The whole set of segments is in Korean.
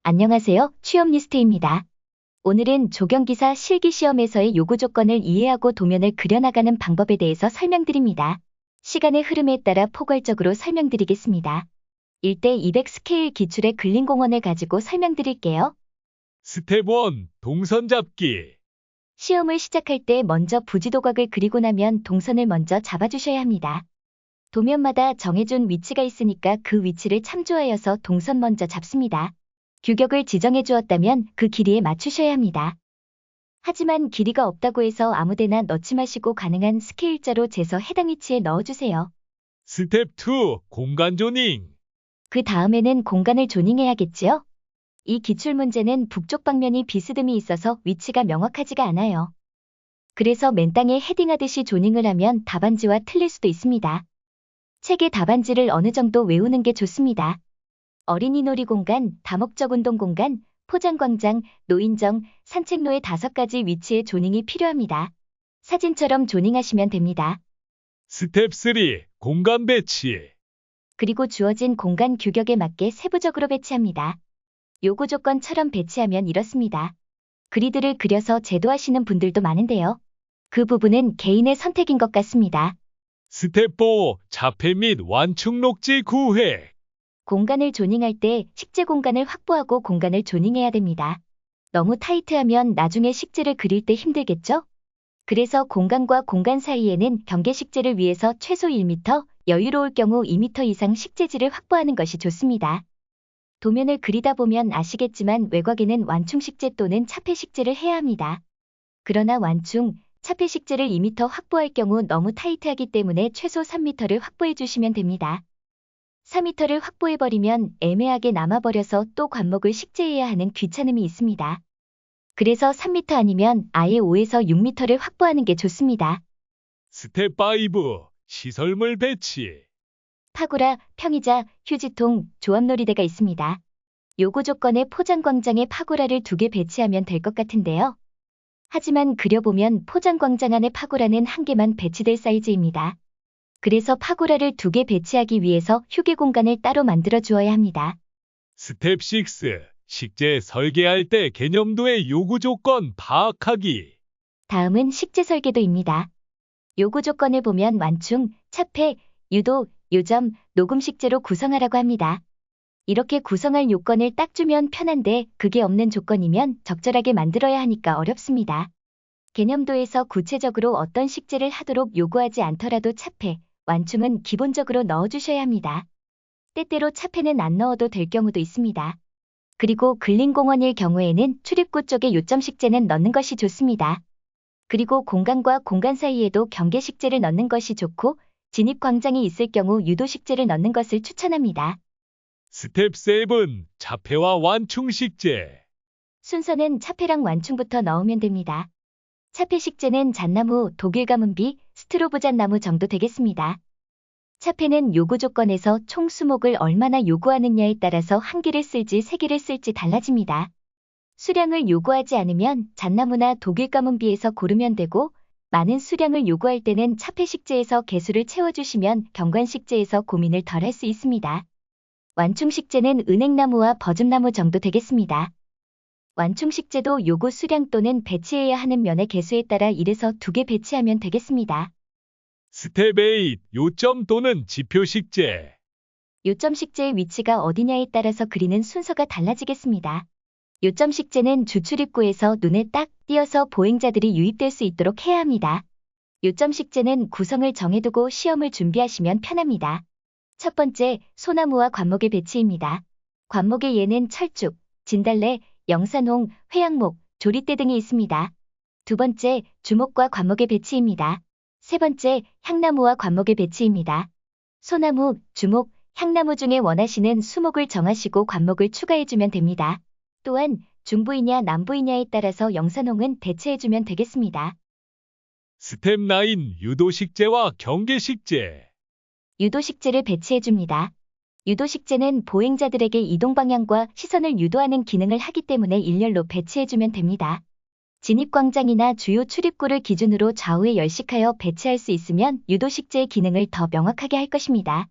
안녕하세요. 취업리스트입니다. 오늘은 조경기사 실기시험에서의 요구 조건을 이해하고 도면을 그려나가는 방법에 대해서 설명드립니다. 시간의 흐름에 따라 포괄적으로 설명드리겠습니다. 1:200 스케일 기출의 근린공원을 가지고 설명드릴게요. 스텝 1. 동선 잡기. 시험을 시작할 때 먼저 부지도각을 그리고 나면 동선을 먼저 잡아주셔야 합니다. 도면마다 정해준 위치가 있으니까 그 위치를 참조하여서 동선 먼저 잡습니다. 규격을 지정해 주었다면 그 길이에 맞추셔야 합니다. 하지만 길이가 없다고 해서 아무데나 넣지 마시고 가능한 스케일자로 재서 해당 위치에 넣어주세요. 스텝 2. 공간 조닝. 그 다음에는 공간을 조닝해야겠지요? 이 기출문제는 북쪽 방면이 비스듬히 있어서 위치가 명확하지가 않아요. 그래서 맨 땅에 헤딩하듯이 조닝을 하면 답안지와 틀릴 수도 있습니다. 책의 답안지를 어느 정도 외우는 게 좋습니다. 어린이 놀이 공간, 다목적 운동 공간, 포장광장, 노인정, 산책로의 5가지 위치에 조닝이 필요합니다. 사진처럼 조닝하시면 됩니다. 스텝 3. 공간 배치. 그리고 주어진 공간 규격에 맞게 세부적으로 배치합니다. 요구 조건처럼 배치하면 이렇습니다. 그리드를 그려서 제도하시는 분들도 많은데요. 그 부분은 개인의 선택인 것 같습니다. 스텝 4. 자폐 및 완충 녹지 구획. 공간을 조닝할 때 식재 공간을 확보하고 공간을 조닝해야 됩니다. 너무 타이트하면 나중에 식재를 그릴 때 힘들겠죠? 그래서 공간과 공간 사이에는 경계 식재를 위해서 최소 1m, 여유로울 경우 2m 이상 식재지를 확보하는 것이 좋습니다. 도면을 그리다 보면 아시겠지만 외곽에는 완충 식재 또는 차폐 식재를 해야 합니다. 그러나 완충, 차폐 식재를 2m 확보할 경우 너무 타이트하기 때문에 최소 3m를 확보해 주시면 됩니다. 4m를 확보해버리면 애매하게 남아버려서 또 관목을 식재해야 하는 귀찮음이 있습니다. 그래서 3m 아니면 아예 5에서 6m를 확보하는 게 좋습니다. 스텝 5. 시설물 배치. 파고라, 평의자, 휴지통, 조합놀이대가 있습니다. 요구 조건에 포장광장에 파고라를 2개 배치하면 될 것 같은데요. 하지만 그려보면 포장광장 안에 파고라는 1개만 배치될 사이즈입니다. 그래서 파고라를 2개 배치하기 위해서 휴게 공간을 따로 만들어 주어야 합니다. 스텝 6. 식재 설계할 때 개념도의 요구 조건 파악하기. 다음은 식재 설계도입니다. 요구 조건을 보면 완충, 차폐, 유도, 요점, 녹음 식재로 구성하라고 합니다. 이렇게 구성할 요건을 딱 주면 편한데 그게 없는 조건이면 적절하게 만들어야 하니까 어렵습니다. 개념도에서 구체적으로 어떤 식재를 하도록 요구하지 않더라도 차폐, 완충은 기본적으로 넣어주셔야 합니다. 때때로 차폐는 안 넣어도 될 경우도 있습니다. 그리고 근린공원일 경우에는 출입구 쪽에 요점 식재는 넣는 것이 좋습니다. 그리고 공간과 공간 사이에도 경계 식재를 넣는 것이 좋고 진입 광장이 있을 경우 유도 식재를 넣는 것을 추천합니다. 스텝 7. 자폐와 완충 식재. 순서는 차폐랑 완충부터 넣으면 됩니다. 차폐 식재는 잣나무, 독일 가문비, 스트로보잣나무 정도 되겠습니다. 차폐는 요구 조건에서 총 수목을 얼마나 요구하느냐에 따라서 1개를 쓸지 3개를 쓸지 달라집니다. 수량을 요구하지 않으면 잣나무나 독일 가문비에서 고르면 되고 많은 수량을 요구할 때는 차폐 식재에서 개수를 채워주시면 경관 식재에서 고민을 덜 할 수 있습니다. 완충 식재는 은행나무와 버즘나무 정도 되겠습니다. 완충 식재도 요구 수량 또는 배치해야 하는 면의 개수에 따라 1에서 2개 배치하면 되겠습니다. 스텝 8. 요점 또는 지표 식재. 요점 식재의 위치가 어디냐에 따라서 그리는 순서가 달라지겠습니다. 요점 식재는 주출입구에서 눈에 딱 띄어서 보행자들이 유입될 수 있도록 해야 합니다. 요점 식재는 구성을 정해두고 시험을 준비하시면 편합니다. 첫 번째, 소나무와 관목의 배치입니다. 관목의 예는 철쭉, 진달래, 영산홍, 회양목, 조리대 등이 있습니다. 두 번째, 주목과 관목의 배치입니다. 세 번째, 향나무와 관목의 배치입니다. 소나무, 주목, 향나무 중에 원하시는 수목을 정하시고 관목을 추가해주면 됩니다. 또한 중부이냐 남부이냐에 따라서 영산홍은 대체해주면 되겠습니다. 스텝 9. 유도 식재와 경계 식재. 유도 식재를 배치해줍니다. 유도 식재는 보행자들에게 이동 방향과 시선을 유도하는 기능을 하기 때문에 일렬로 배치해주면 됩니다. 진입광장이나 주요 출입구를 기준으로 좌우에 열식하여 배치할 수 있으면 유도 식재의 기능을 더 명확하게 할 것입니다.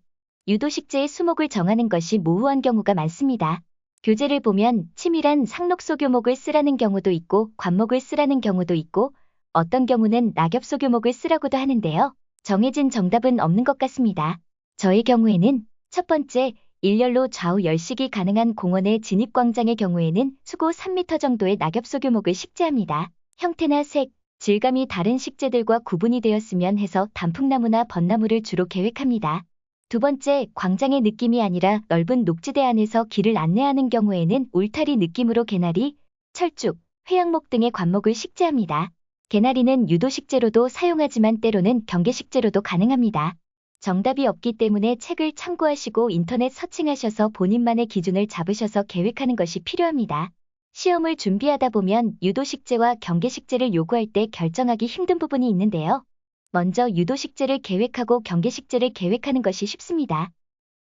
유도 식재의 수목을 정하는 것이 모호한 경우가 많습니다. 교재를 보면 치밀한 상록소교목을 쓰라는 경우도 있고 관목을 쓰라는 경우도 있고 어떤 경우는 낙엽소교목을 쓰라고도 하는데요. 정해진 정답은 없는 것 같습니다. 저의 경우에는 첫 번째, 일렬로 좌우 열식이 가능한 공원의 진입광장의 경우에는 수고 3m 정도의 낙엽소교목을 식재합니다. 형태나 색, 질감이 다른 식재들과 구분이 되었으면 해서 단풍나무나 벚나무를 주로 계획합니다. 두 번째, 광장의 느낌이 아니라 넓은 녹지대 안에서 길을 안내하는 경우에는 울타리 느낌으로 개나리, 철쭉, 회양목 등의 관목을 식재합니다. 개나리는 유도 식재로도 사용하지만 때로는 경계 식재로도 가능합니다. 정답이 없기 때문에 책을 참고하시고 인터넷 서칭하셔서 본인만의 기준을 잡으셔서 계획하는 것이 필요합니다. 시험을 준비하다 보면 유도 식재와 경계 식재를 요구할 때 결정하기 힘든 부분이 있는데요. 먼저 유도 식재를 계획하고 경계 식재를 계획하는 것이 쉽습니다.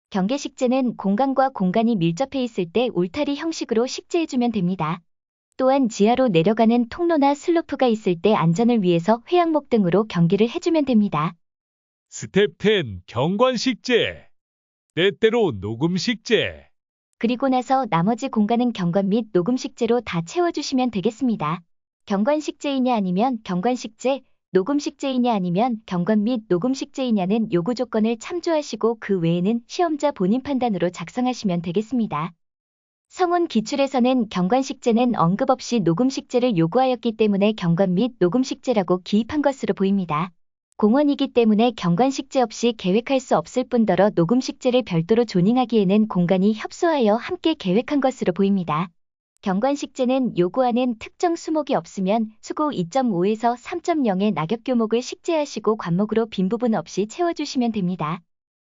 경계 식재는 공간과 공간이 밀접해 있을 때 울타리 형식으로 식재해주면 됩니다. 또한 지하로 내려가는 통로나 슬로프가 있을 때 안전을 위해서 회양목 등으로 경계를 해주면 됩니다. 스텝 10. 경관식재. 때때로 녹음식재. 그리고 나서 나머지 공간은 경관 및 녹음식재로 다 채워주시면 되겠습니다. 경관식재이냐 아니면 경관식재, 녹음식재이냐 아니면 경관 및 녹음식재이냐는 요구 조건을 참조하시고 그 외에는 시험자 본인 판단으로 작성하시면 되겠습니다. 성운 기출에서는 경관식재는 언급 없이 녹음식재를 요구하였기 때문에 경관 및 녹음식재라고 기입한 것으로 보입니다. 공원이기 때문에 경관식재 없이 계획할 수 없을 뿐더러 녹음식재를 별도로 조닝하기에는 공간이 협소하여 함께 계획한 것으로 보입니다. 경관식재는 요구하는 특정 수목이 없으면 수고 2.5에서 3.0의 낙엽교목을 식재하시고 관목으로 빈 부분 없이 채워주시면 됩니다.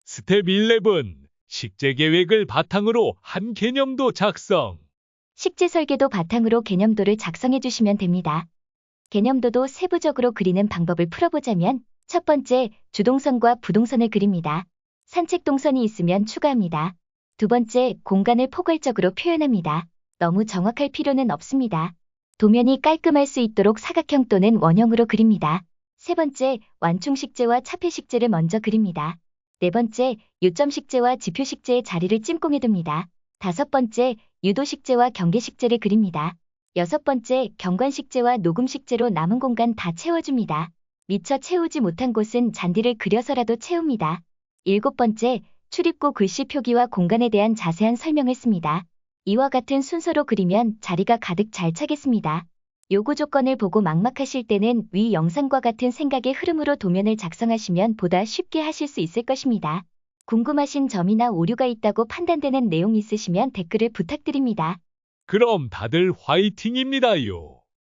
스텝 11. 식재 계획을 바탕으로 한 개념도 작성. 식재 설계도 바탕으로 개념도를 작성해 주시면 됩니다. 개념도도 세부적으로 그리는 방법을 풀어보자면 첫 번째, 주동선과 부동선을 그립니다. 산책동선이 있으면 추가합니다. 두 번째, 공간을 포괄적으로 표현합니다. 너무 정확할 필요는 없습니다. 도면이 깔끔할 수 있도록 사각형 또는 원형으로 그립니다. 세 번째, 완충식재와 차폐식재를 먼저 그립니다. 네 번째, 요점식재와 지표식재의 자리를 찜공해둡니다. 다섯 번째, 유도식재와 경계식재를 그립니다. 여섯 번째, 경관식재와 녹음식재로 남은 공간 다 채워줍니다. 미처 채우지 못한 곳은 잔디를 그려서라도 채웁니다. 일곱 번째, 출입구 글씨 표기와 공간에 대한 자세한 설명을 씁니다. 이와 같은 순서로 그리면 자리가 가득 잘 차겠습니다. 요구 조건을 보고 막막하실 때는 위 영상과 같은 생각의 흐름으로 도면을 작성하시면 보다 쉽게 하실 수 있을 것입니다. 궁금하신 점이나 오류가 있다고 판단되는 내용 있으시면 댓글을 부탁드립니다. 그럼 다들 화이팅입니다요.